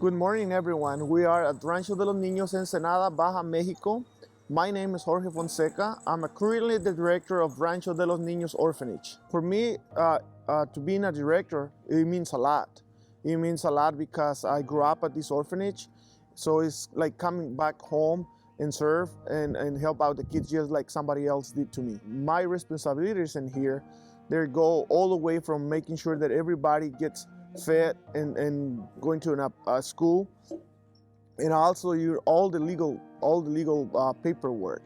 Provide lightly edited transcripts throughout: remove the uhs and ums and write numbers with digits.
Good morning, everyone. We are at Rancho de los Niños, Ensenada, Baja, Mexico. My name is Jorge Fonseca. I'm currently the director of Rancho de los Niños Orphanage. For me, to being a director, it means a lot. It means a lot because I grew up at this orphanage, so it's like coming back home and serve and help out the kids just like somebody else did to me. My responsibilities in here, they go all the way from making sure that everybody gets fed and going to a school, and also all the legal paperwork.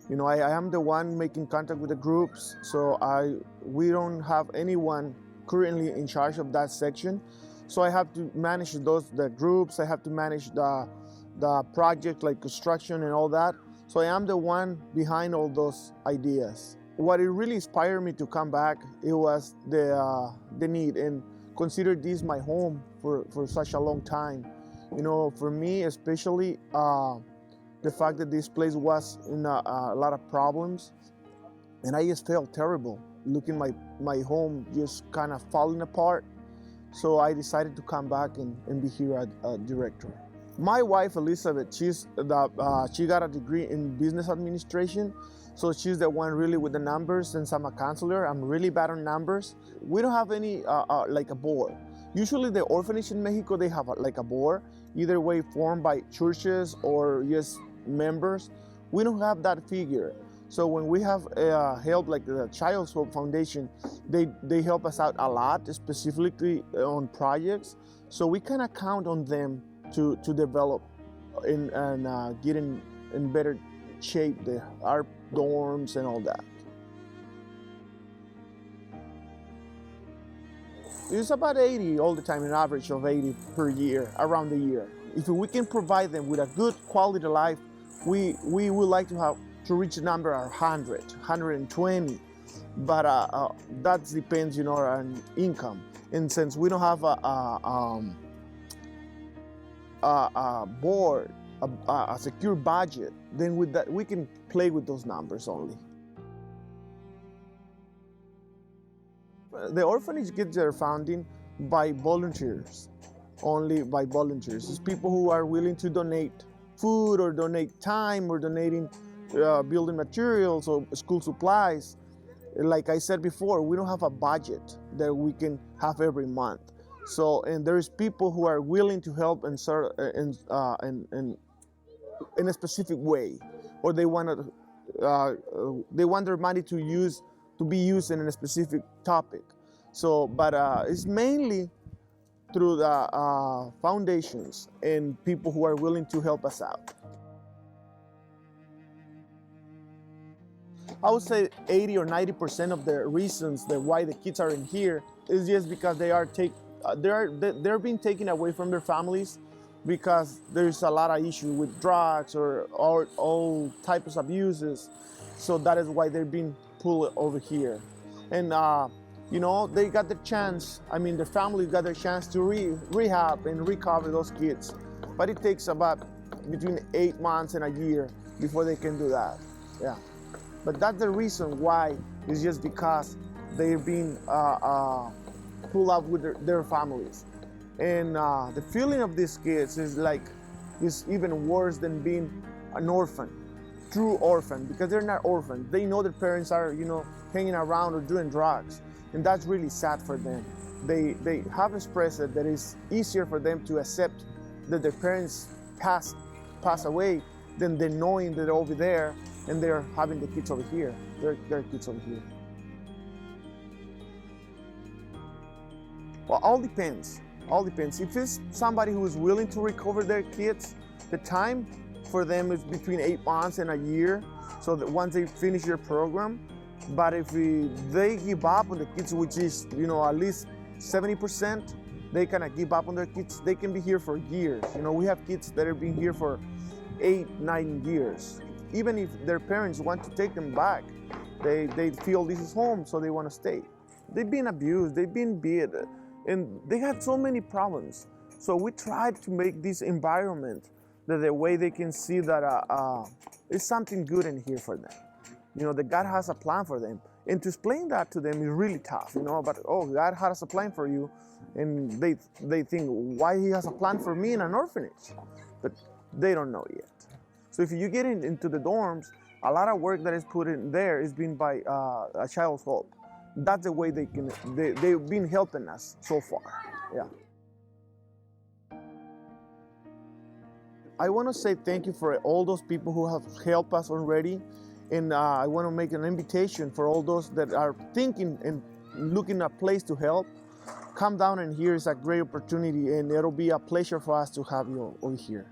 I am the one making contact with the groups, so we don't have anyone currently in charge of that section. So I have to manage the groups. I have to manage the project like construction and all that. So I am the one behind all those ideas. What it really inspired me to come back, it was the need, and consider this my home for such a long time. For me especially, the fact that this place was in a lot of problems, and I just felt terrible looking my home just kind of falling apart. So I decided to come back and be here as a director. My wife Elizabeth, she got a degree in business administration, so she's the one really with the numbers. Since I'm a counselor, I'm really bad on numbers. We don't have any like a board. Usually the orphanage in Mexico, they have like a board, either way formed by churches or just members. We don't have that figure. So when we have help like the Child's Hope Foundation, they help us out a lot, specifically on projects. So we kind of count on them to develop and get in better shape our dorms and all that. It's about 80 all the time, an average of 80 per year, around the year. If we can provide them with a good quality of life, we would like to reach the number of 100, 120, but that depends, on income. And since we don't have a board, a secure budget, then with that we can play with those numbers only. The orphanage gets their funding by volunteers, only by volunteers. It's people who are willing to donate food or donate time or donating building materials or school supplies. Like I said before, we don't have a budget that we can have every month. So, and there's people who are willing to help and serve in a specific way, or they want their money to be used in a specific topic. So, but it's mainly through the foundations and people who are willing to help us out. I would say 80 or 90% of the reasons that why the kids are in here is just because they're being taken away from their families because there's a lot of issue with drugs or all types of abuses. So that is why they're being pulled over here. And they got the chance, the family got their chance to rehab and recover those kids. But it takes about between 8 months and a year before they can do that. Yeah. But that's the reason why, is just because they're being pulled up with their families. And the feeling of these kids is even worse than being an orphan, true orphan, because they're not orphans. They know their parents are, hanging around or doing drugs, and that's really sad for them. They have expressed that it's easier for them to accept that their parents pass away than knowing that they're over there and they're having the kids over here. Their kids over here. Well, all depends. If it's somebody who is willing to recover their kids, the time for them is between 8 months and a year, so that once they finish their program. But if they give up on the kids, which is, at least 70%, they kind of give up on their kids, they can be here for years. We have kids that have been here for 8, 9 years. Even if their parents want to take them back, they feel this is home, so they want to stay. They've been abused, they've been beat, and they had so many problems. So we tried to make this environment that the way they can see that it's something good in here for them. That God has a plan for them. And to explain that to them is really tough, but oh, God has a plan for you. And they think, why he has a plan for me in an orphanage? But they don't know yet. So if you get into the dorms, a lot of work that is put in there is being by a Child's Hope. That's the way they've been helping us so far, yeah. I want to say thank you for all those people who have helped us already. And I want to make an invitation for all those that are thinking and looking at a place to help. Come down, and here is a great opportunity, and it'll be a pleasure for us to have you over here.